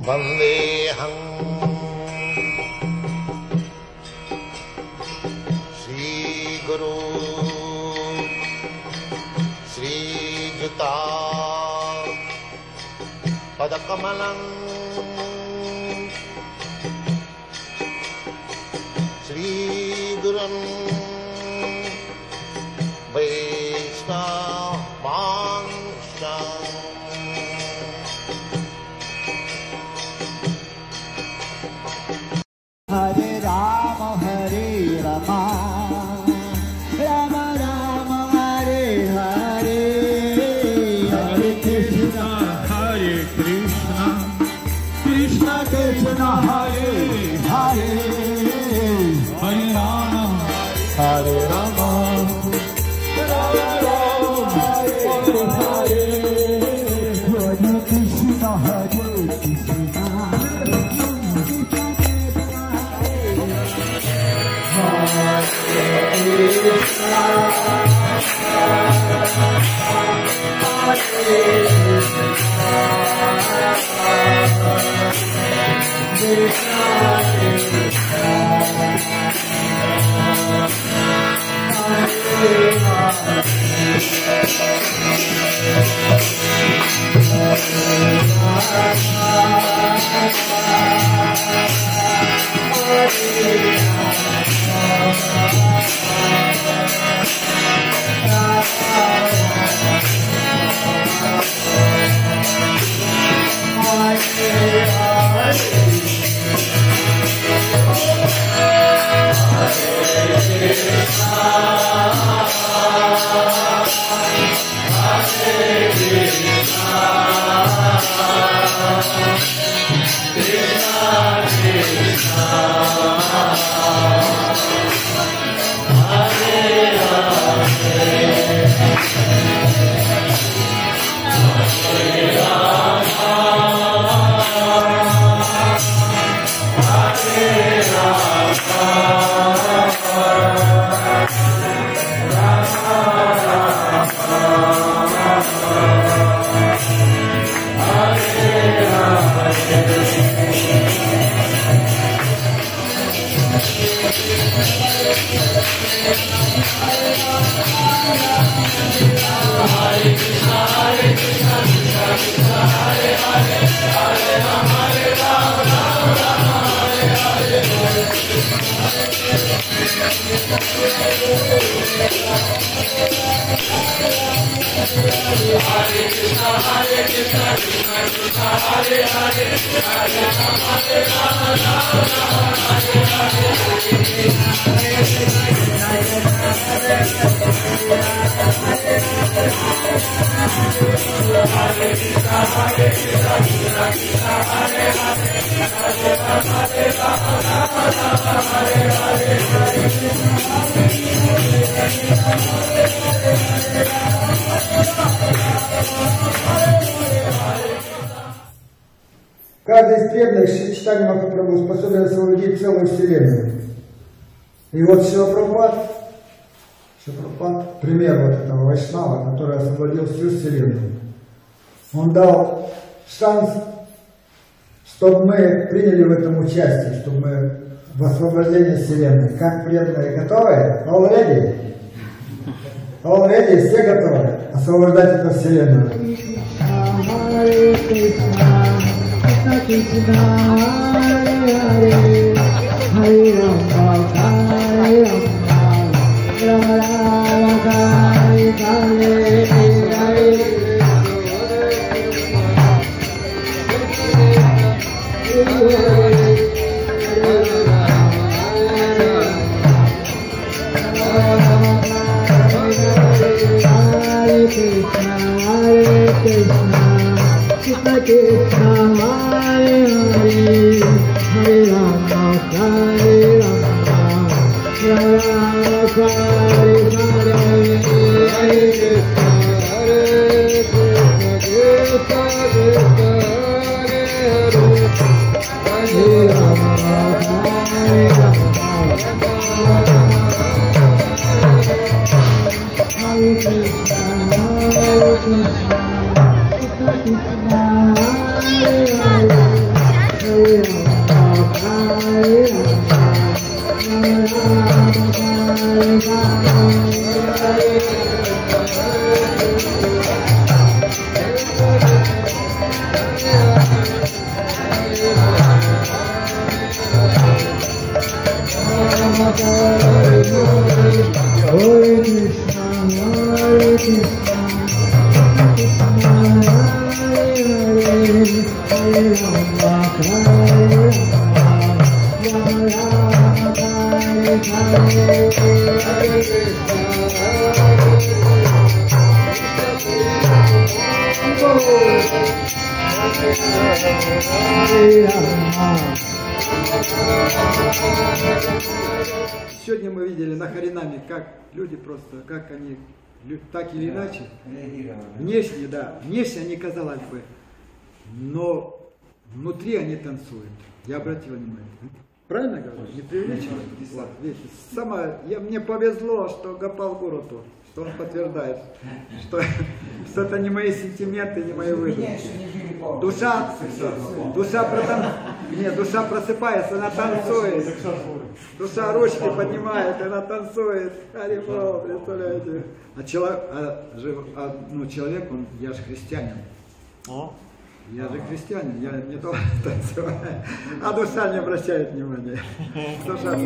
वन्देऽहं श्रीगुरु श्रीयुता पदकमलं श्रीगुरुं वैष्णवांश्च हरे राम राम राम हरे हरे, हरे कृष्णा कृष्ण कृष्ण हरे हरे, हरे राम हरे राम राम राम हरे हरे, हरे कृष्ण हरे कृष्ण Каждый из преданных читали Махапрабху способен освободить целую вселенную. И вот Шрила Прабхупад, пример вот этого Вайшнава, который освободил всю вселенную. Он дал шанс, чтобы мы приняли в этом участие, чтобы мы в освобождении вселенной. Как преданные готовы? Already все готовы освобождать эту вселенную. Krishna Hare Hare, Hare Rama Rama Rama Hare Hare, Hare Hare Krishna, Hare Krishna, Krishna Krishna. Сегодня мы видели на Харинаме, как люди просто, как они так или иначе, внешне, да, внешне они, казалось бы, но внутри они танцуют. Я обратил внимание. Правильно говорю? Не преувеличиваю? Вот, видите, мне повезло, что Гопал Гуру тут, что он подтверждает, что это не мои сентименты, не мои выдумки. Душа просыпается, она танцует. Душа ручки поднимает, она танцует. Харибол, представляете? Человек, я же христианин. Я же христианин, я не то танцеваю, а душа не обращает внимания. Душа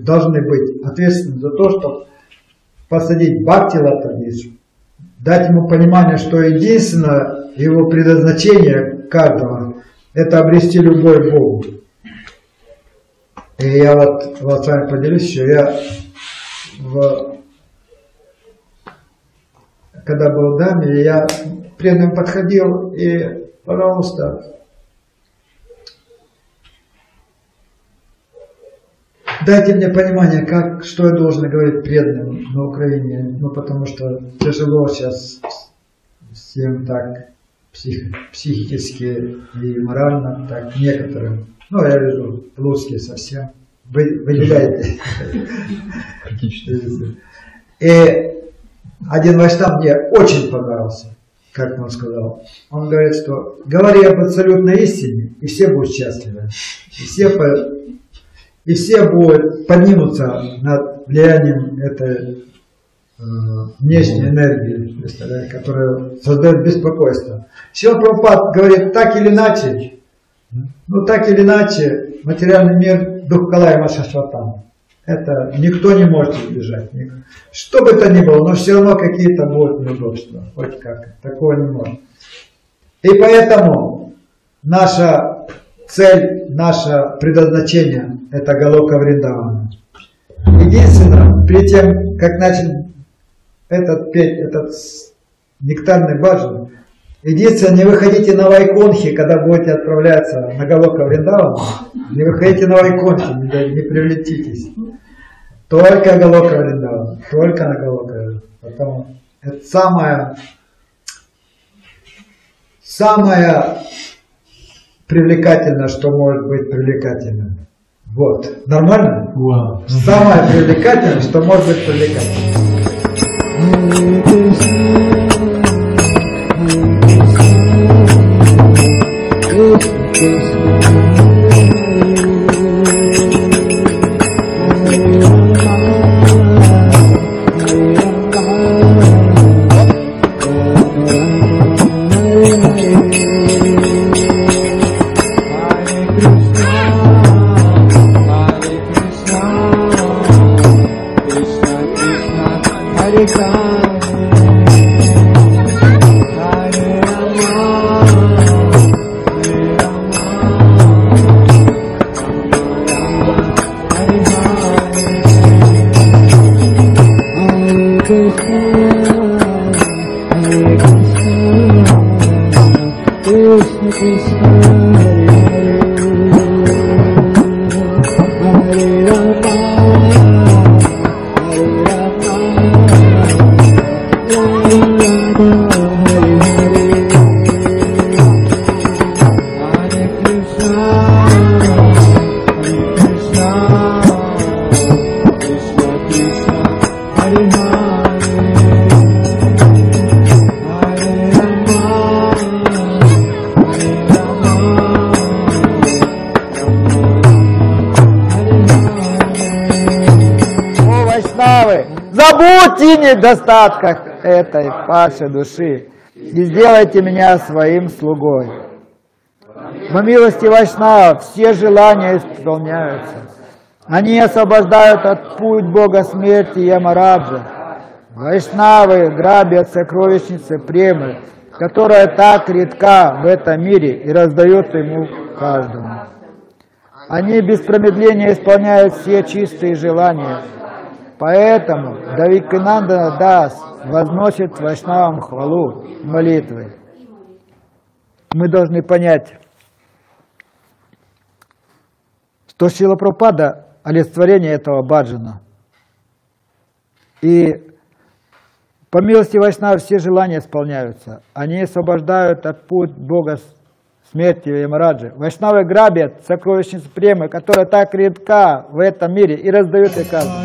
должны быть ответственны за то, чтобы посадить Бхакти-лотовицу, дать ему понимание, что единственное его предназначение каждого – это обрести любовь к Богу. И я вот с вами поделюсь, что я когда был в Даме, я преданным подходил и, пожалуйста, дайте мне понимание, что я должен говорить преданным на Украине, потому что тяжело сейчас всем так психически и морально, так некоторым. Я вижу, плоские совсем. Выделяете. И один вайшнав мне очень понравился, как он сказал. Он говорит, что говори об абсолютной истине, и все будут счастливы. И все будут поднимутся над влиянием этой внешней энергии, которая создает беспокойство. Шрила Прабхупад говорит, так или иначе, материальный мир дух Калая Шашватам. Это никто не может избежать. Что бы то ни было, но все равно какие-то будут неудобства. Хоть как. Такого не может. И поэтому наша цель, наше предназначение – это Галока Вриндавана. Единственное, перед тем, как начать петь этот нектарный баджан, единственное, не выходите на Вайкунхи, когда будете отправляться на Галока Вриндавана, не выходите на Вайкунхи, не привлетитесь. Только Галока Вриндавана, только на Галока Вриндавана. Потому это самое привлекательное, что может быть привлекательным. Вот. Нормально? Wow. Самое привлекательное, что может быть привлекательным. Hare Krishna, Забудьте о недостатках этой падшей души и сделайте меня своим слугой. По милости Вайшнава все желания исполняются. Они освобождают от путь Бога смерти Ямараджа. Вайшнавы грабят сокровищницы премы, которая так редка в этом мире и раздают ему каждому. Они без промедления исполняют все чистые желания. Поэтому Девакинандана Дас возносит Вайшнавам хвалу молитвы. Мы должны понять, что Шрила Прабхупада – олицетворение этого баджана. И по милости Вайшнава все желания исполняются. Они освобождают от путь Бога смерти Ямараджи. Вайшнавы грабят сокровищницу премы, которая так редка в этом мире, и раздают их каждому.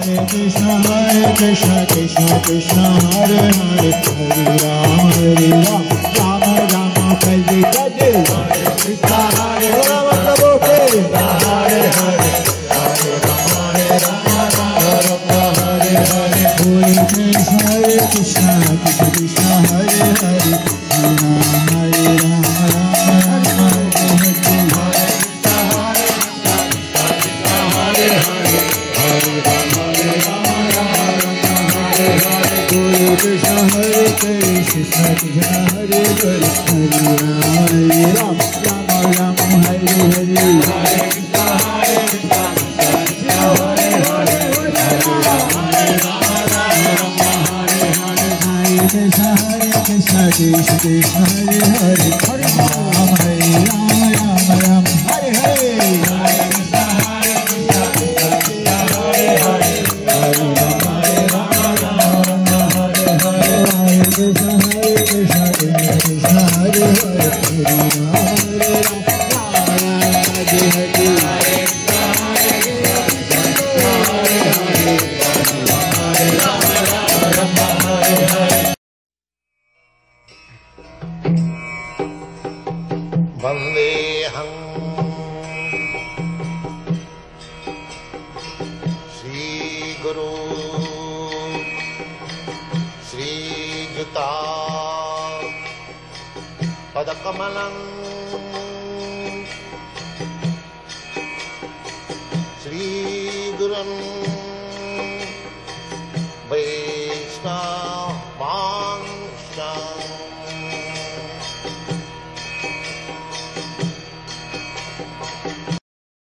Vandeham Shri Guru Shri Juta Padakamalam Shri Guram